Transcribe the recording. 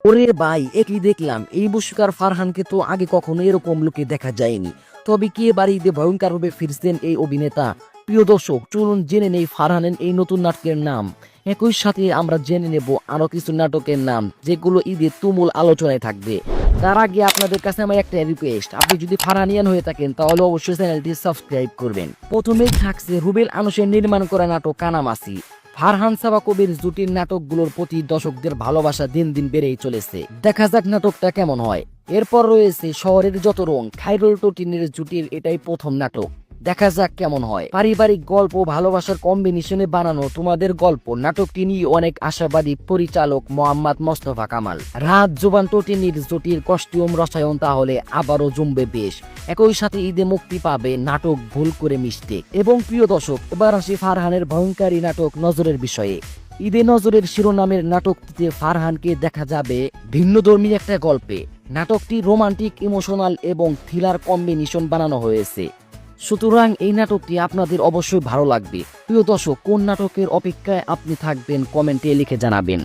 ওরে ভাই, একই দেখলাম। এই মুশফিকার ফারহানকে তো আগে কখনো এরকম লোকে দেখা যায়নি। তবে কি এবার ঈদে ভয়ঙ্কর ভাবে ফিরছেন এই অভিনেতা? প্রিয় দর্শক, চলুন জেনে নেই ফারহানের এই নতুন নাটকের নাম। একই সাথে আমরা জেনে নেব আরো কিছু নাটকের নাম যেগুলো ঈদে তুমুল আলোচনায় থাকবে। তার আগে আপনাদের কাছে আমার একটা রিকোয়েস্ট, আপনি যদি ফারহানিয়ান হয়ে থাকেন তাহলে অবশ্যই চ্যানেলটি সাবস্ক্রাইব করবেন। প্রথমেই থাকছে রুবেল আনুশের নির্মাণ করা নাটক কানামাছি। ফারহান সাবা কবির জুটির নাটকগুলোর প্রতি দর্শকদের ভালোবাসা দিন দিন বেড়েই চলেছে। দেখা যাক নাটকটা কেমন হয়। এরপর রয়েছে শহরের যত রং, খাইরুল টটিনের জুটির এটাই প্রথম নাটক। দেখা যাক কেমন হয়। পারিবারিক গল্প ভালোবাসার কম্বিনেশনে বানানো তোমাদের গল্প নাটকটি নিয়ে অনেক আশাবাদী পরিচালক মোহাম্মদ মোস্তফা কামাল। রাত জোবান টটিনির জুটির কস্টিউম রসায়ন তাহলে আবারও জমবে বেশ। একই সাথে ঈদে মুক্তি পাবে নাটক ভুল করে মিস্টেক। এবং প্রিয় দর্শক, এবার আসি ফারহানের ভয়ঙ্করী নাটক নজরের বিষয়ে। ঈদে নজরের শিরোনামের নাটকটিতে ফারহানকে দেখা যাবে ভিন্নধর্মী একটা গল্পে। নাটকটি রোমান্টিক, ইমোশনাল এবং থ্রিলার কম্বিনেশন বানানো হয়েছে। সুতরাং এই নাটকটি আপনাদের অবশ্যই ভালো লাগবে। প্রিয় দর্শক, কোন নাটকের অপেক্ষায় আপনি থাকবেন কমেন্টে লিখে জানাবেন।